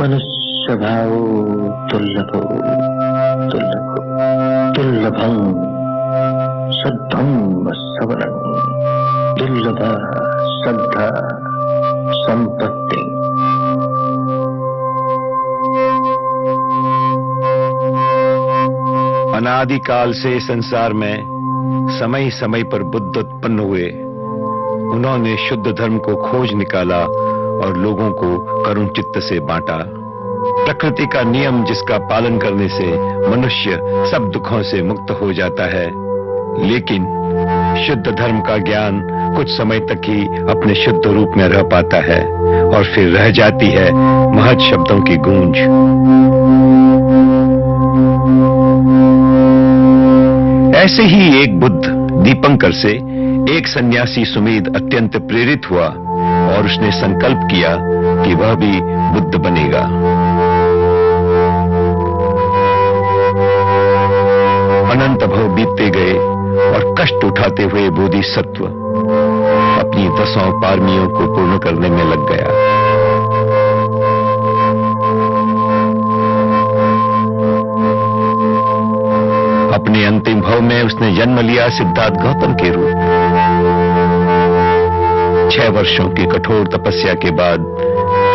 मनुष्य भावो दुर्लभो दुर्लभो दुर्लभं सद्धम्म सवनं दुर्लभ श्रद्धा संपत्ति। अनादिकाल से संसार में समय समय पर बुद्ध उत्पन्न हुए। उन्होंने शुद्ध धर्म को खोज निकाला और लोगों को करुण चित्त से बांटा। प्रकृति का नियम जिसका पालन करने से मनुष्य सब दुखों से मुक्त हो जाता है, लेकिन शुद्ध धर्म का ज्ञान कुछ समय तक ही अपने शुद्ध रूप में रह पाता है और फिर रह जाती है महत् शब्दों की गूंज। ऐसे ही एक बुद्ध दीपंकर से एक सन्यासी सुमेध अत्यंत प्रेरित हुआ और उसने संकल्प किया कि वह भी बुद्ध बनेगा। अनंत भव बीतते गए और कष्ट उठाते हुए बोधिसत्व अपनी 10 पारमियों को पूर्ण करने में लग गया। अपने अंतिम भव में उसने जन्म लिया सिद्धार्थ गौतम के रूप। 6 वर्षों की कठोर तपस्या के बाद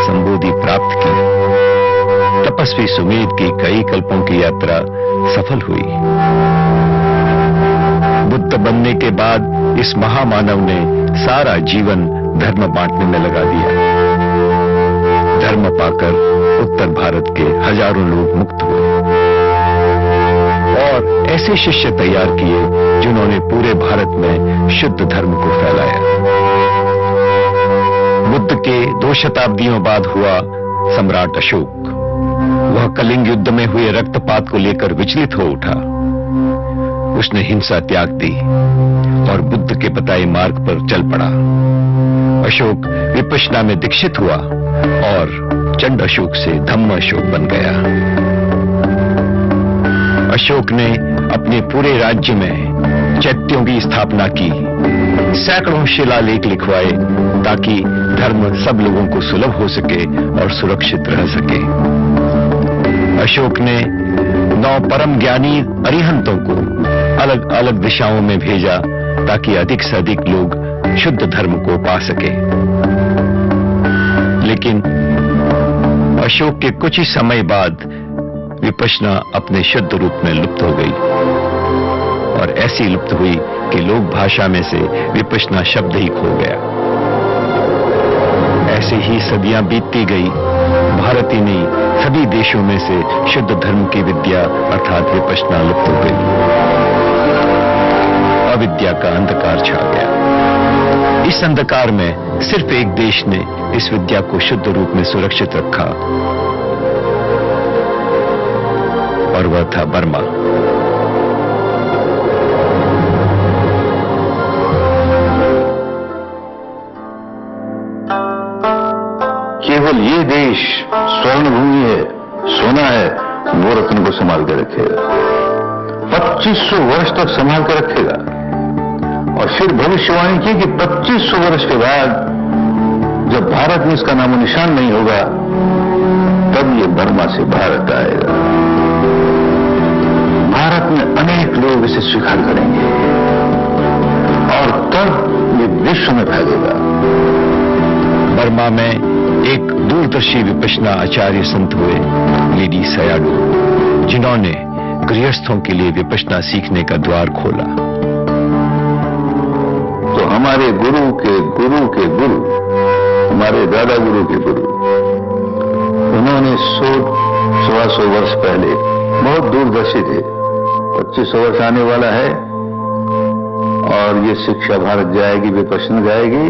संबोधि प्राप्त की। तपस्वी सुमेध की कई कल्पों की यात्रा सफल हुई। बुद्ध बनने के बाद इस महामानव ने सारा जीवन धर्म बांटने में लगा दिया। धर्म पाकर उत्तर भारत के हजारों लोग मुक्त हुए और ऐसे शिष्य तैयार किए जिन्होंने पूरे भारत में शुद्ध धर्म को फैलाया। बुद्ध के 2 शताब्दियों बाद हुआ सम्राट अशोक। वह कलिंग युद्ध में हुए रक्तपात को लेकर विचलित हो उठा। उसने हिंसा त्याग दी और बुद्ध के बताए मार्ग पर चल पड़ा। अशोक विपश्यना में दीक्षित हुआ और चंड अशोक से धम्म अशोक बन गया। अशोक ने अपने पूरे राज्य में चैत्यों की स्थापना की। सैकड़ों शिलालेख लिखवाए ताकि धर्म सब लोगों को सुलभ हो सके और सुरक्षित रह सके। अशोक ने 9 परम ज्ञानी अरिहंतों को अलग अलग दिशाओं में भेजा ताकि अधिक से अधिक लोग शुद्ध धर्म को पा सके। लेकिन अशोक के कुछ ही समय बाद विपश्यना अपने शुद्ध रूप में लुप्त हो गई और ऐसी लुप्त हुई कि लोक भाषा में से विपश्यना शब्द ही खो गया। ऐसे ही सदियां बीतती गई। भारत ही नहीं, सभी देशों में से शुद्ध धर्म की विद्या अर्थात विपश्यना लुप्त हो गई। अविद्या का अंधकार छा गया। इस अंधकार में सिर्फ एक देश ने इस विद्या को शुद्ध रूप में सुरक्षित रखा और वह था बर्मा। केवल ये देश स्वर्ण भूमि है, सोना है, वो रत्न को संभाल के रखेगा। 2500 वर्ष तक संभाल के रखेगा और फिर भविष्यवाणी की कि 2500 वर्ष के बाद जब भारत में इसका नामो निशान नहीं होगा तब ये बर्मा से भारत आएगा। भारत में अनेक लोग इसे स्वीकार करेंगे और तब ये विश्व में फैलेगा। बर्मा में एक दूरदर्शी विपश्यना आचार्य संत हुए लेडी सयाडो, जिन्होंने गृहस्थों के लिए विपश्यना सीखने का द्वार खोला। तो हमारे गुरु के गुरु के गुरु, हमारे दादा गुरु के गुरु, उन्होंने 100-125 वर्ष पहले बहुत दूरदर्शी थे। 2500 वर्ष आने वाला है और ये शिक्षा भारत जाएगी, विपश्यना जाएगी।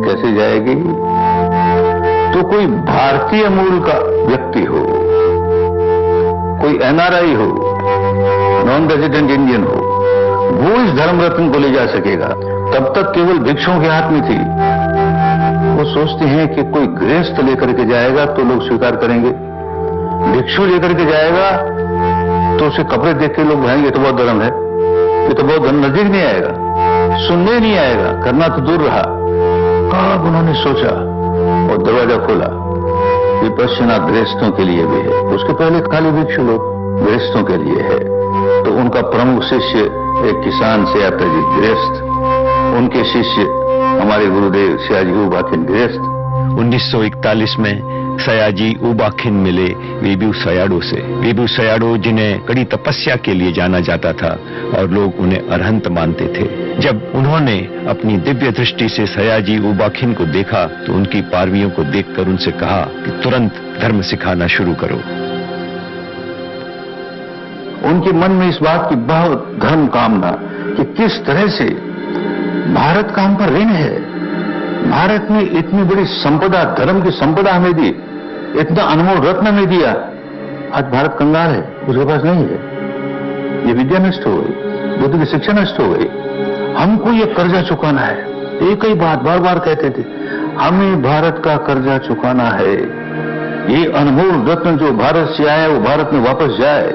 कैसे जाएगी? तो कोई भारतीय मूल का व्यक्ति हो, कोई एनआरआई हो, नॉन रेजिडेंट इंडियन हो, वो इस धर्म रत्न को ले जा सकेगा। तब तक केवल भिक्षुओं के हाथ में थी। वो सोचते हैं कि कोई गृहस्थ लेकर के जाएगा तो लोग स्वीकार करेंगे, भिक्षु लेकर के जाएगा तो उसे कपड़े देख के लोग कहेंगे तो बहुत धर्म है, ये तो बहुत नजदीक नहीं आएगा, सुनने नहीं आएगा, करना तो दूर रहा। अब उन्होंने सोचा और दरवाजा खोला विपश्यना गृहस्थों के लिए भी है। उसके पहले खाली भिक्षु लोग गृहस्थों के लिए है। तो उनका प्रमुख शिष्य एक किसान सयाजी गृहस्थ, उनके शिष्य हमारे गुरुदेव सयाजी उबाखिन गृहस्थ। 1941 में सयाजी उबाखिन मिले वीबू सयाड़ो से। वीबू सयाड़ो जिन्हें कड़ी तपस्या के लिए जाना जाता था और लोग उन्हें अरहंत मानते थे। जब उन्होंने अपनी दिव्य दृष्टि से सयाजी उबाखिन को देखा तो उनकी पारवियों को देखकर उनसे कहा कि तुरंत धर्म सिखाना शुरू करो। उनके मन में इस बात की बहुत धर्म कामना कि किस तरह से भारत का हम पर ऋण है। भारत ने इतनी बड़ी संपदा, धर्म की संपदा हमें दी, इतना अनमोल रत्न में दिया। आज भारत कंगाल है, उसके पास नहीं है। ये विद्या नष्ट हो गई, बुद्ध की शिक्षा नष्ट हो गई। हमको ये कर्जा चुकाना है। एक ही बात बार बार कहते थे, हमें भारत का कर्जा चुकाना है। ये अनमोल रत्न जो भारत से आया वो भारत में वापस जाए।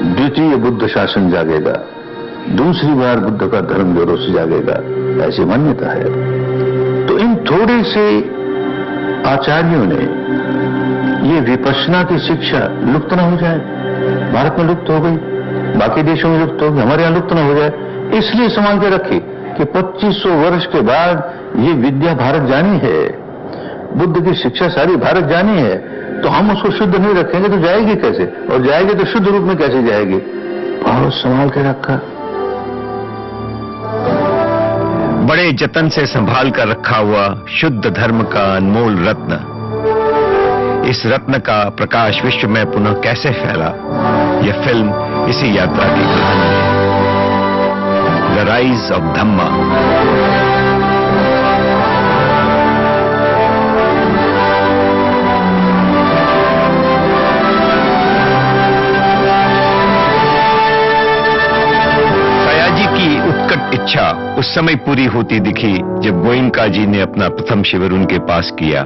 द्वितीय बुद्ध शासन जागेगा, दूसरी बार बुद्ध का धर्म जोरों से जागेगा, ऐसी मान्यता है। तो इन थोड़े से आचार्यों ने ये विपश्यना की शिक्षा लुप्त न हो जाए। भारत में लुप्त हो गई, बाकी देशों में लुप्त हो गई, हमारे यहां लुप्त न हो जाए, इसलिए संभाल के रखी कि 2500 वर्ष के बाद ये विद्या भारत जानी है, बुद्ध की शिक्षा सारी भारत जानी है। तो हम उसको शुद्ध नहीं रखेंगे तो जाएगी कैसे, और जाएगी तो शुद्ध रूप में कैसे जाएगी। बहुत संभाल के रखा, बड़े जतन से संभाल कर रखा हुआ शुद्ध धर्म का अनमोल रत्न। इस रत्न का प्रकाश विश्व में पुनः कैसे फैला, यह फिल्म इसी यात्रा की कहानी है, द राइज ऑफ धम्मा। इच्छा उस समय पूरी होती दिखी जब गोयनका जी ने अपना प्रथम शिविर उनके पास किया।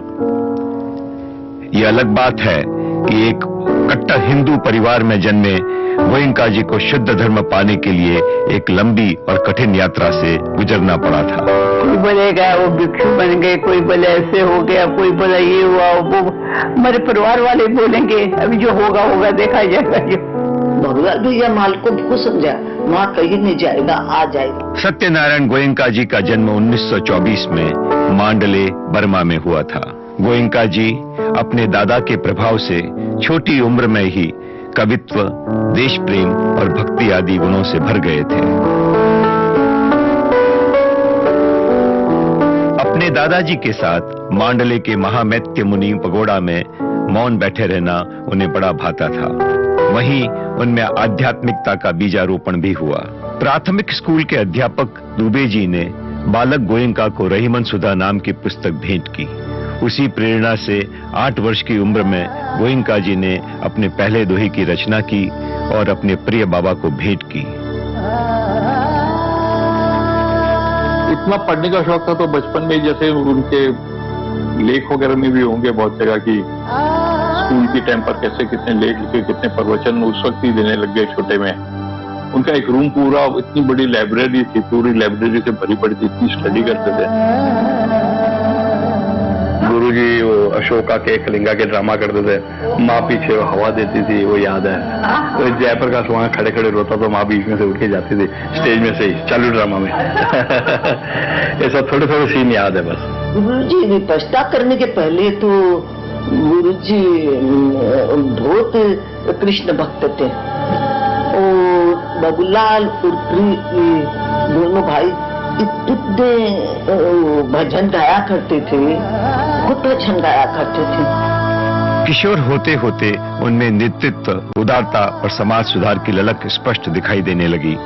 यह अलग बात है कि एक कट्टर हिंदू परिवार में जन्मे गोयनका जी को शुद्ध धर्म पाने के लिए एक लंबी और कठिन यात्रा से गुजरना पड़ा था। कोई बोलेगा वो भिक्षु बन गए, कोई बोले ऐसे हो गया, कोई बोला ये हुआ, वो हमारे परिवार वाले बोलेंगे अभी जो होगा होगा देखा जाएगा। जो भगवान भी यह माल को समझा, वहाँ कहीं नहीं जाएगा, आ जाएगा। सत्यनारायण गोयनका जी का जन्म 1924 में मांडले बर्मा में हुआ था। गोयनका जी अपने दादा के प्रभाव से छोटी उम्र में ही कवित्व, देश प्रेम और भक्ति आदि गुणों से भर गए थे। अपने दादाजी के साथ मांडले के महामैत्य मुनि पगोड़ा में मौन बैठे रहना उन्हें बड़ा भाता था। वहीं उनमें आध्यात्मिकता का बीजारोपण भी हुआ। प्राथमिक स्कूल के अध्यापक दुबे जी ने बालक गोयनका को रहीमन सुधा नाम की पुस्तक भेंट की। उसी प्रेरणा से 8 वर्ष की उम्र में गोयनका जी ने अपने पहले दोहे की रचना की और अपने प्रिय बाबा को भेंट की। इतना पढ़ने का शौक था तो बचपन में जैसे उनके लेख वगैरह में भी होंगे बहुत जगह की, स्कूल की टाइम पर कैसे कितने लेख लिखे, कितने प्रवचन उस वक्त ही देने लग गए छोटे में। उनका एक रूम पूरा, इतनी बड़ी लाइब्रेरी थी, पूरी लाइब्रेरी से भरी पड़ी थी, इतनी स्टडी करते थे। गुरुजी वो अशोका के कलिंगा के ड्रामा करते थे, माँ पीछे हवा देती थी, वो याद है। तो जयप्रकाश का वहां खड़े खड़े रोता तो माँ बीच में से उठ के जाती थी, स्टेज में से ही चालू ड्रामा में। ऐसा थोड़े थोड़े सीन याद है बस। गुरुजी विपश्यना करने के पहले तो गुरुजी बहुत कृष्ण भक्त थे। और बाबूलाल उर्फी दोनों भाई इतने भजन गाया करते थे, बहुत भजन गाया करते थे। किशोर होते होते उनमें नेतृत्व, उदारता और समाज सुधार की ललक स्पष्ट दिखाई देने लगी।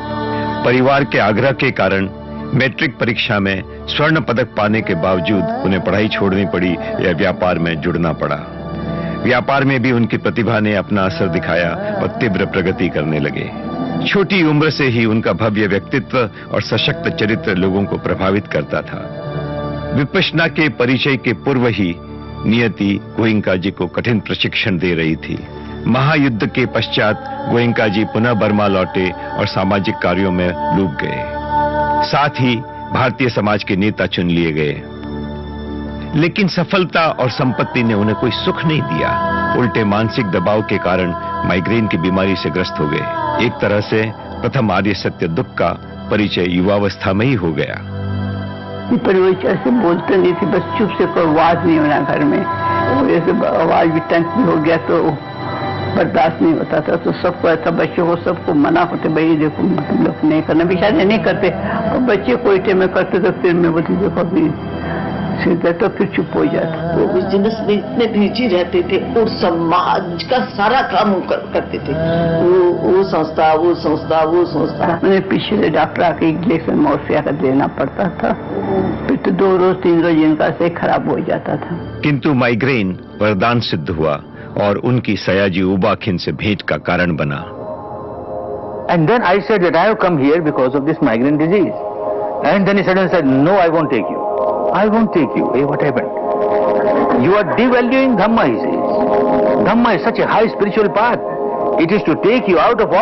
परिवार के आग्रह के कारण मैट्रिक परीक्षा में स्वर्ण पदक पाने के बावजूद उन्हें पढ़ाई छोड़नी पड़ी या व्यापार में जुड़ना पड़ा। व्यापार में भी उनकी प्रतिभा ने अपना असर दिखाया और तीव्र प्रगति करने लगे। छोटी उम्र से ही उनका भव्य व्यक्तित्व और सशक्त चरित्र लोगों को प्रभावित करता था। विपश्यना के परिचय के पूर्व ही नियति गोयनका जी को कठिन प्रशिक्षण दे रही थी। महायुद्ध के पश्चात गोयनका जी पुनः बर्मा लौटे और सामाजिक कार्यों में डूब गए। साथ ही भारतीय समाज के नेता चुन लिए गए। लेकिन सफलता और संपत्ति ने उन्हें कोई सुख नहीं दिया। उल्टे मानसिक दबाव के कारण माइग्रेन की बीमारी से ग्रस्त हो गए। एक तरह से प्रथम आर्य सत्य दुख का परिचय युवावस्था में ही हो गया। पर वो ऐसे बोलते नहीं थे, बस चुप से, कोई आवाज नहीं होना घर में। ऐसे आवाज भी टंकी हो गया तो बर्दाश्त नहीं होता था, तो सबको ऐसा, बच्चों को सबको मना होते, भाई देखो लोग नहीं करना, बेचारे नहीं करते। और बच्चे कोई टाइम में करते तो फिर मैं बोलती देखो अभी सीधा, तो फिर चुप हो जाता। वो बिजनेस में इतने बिजी रहते थे और समाज का सारा काम करते थे। वो संस्था। मैंने पीछे से डॉक्टर आके इंजेक्शन मोर्फिया का देना पड़ता था, फिर तो 2 रोज 3 रोज इनका से खराब हो जाता था। किंतु माइग्रेन वरदान सिद्ध हुआ और उनकी सयाजी उबाखिन से भेंट का कारण बना। And then I said that I have come here because of this migraine disease. And then he suddenly said, no, I won't take you. I won't take you. Hey, what happened? You are devaluing Dhamma, he says. Dhamma is such a high spiritual path. It is to take you out of all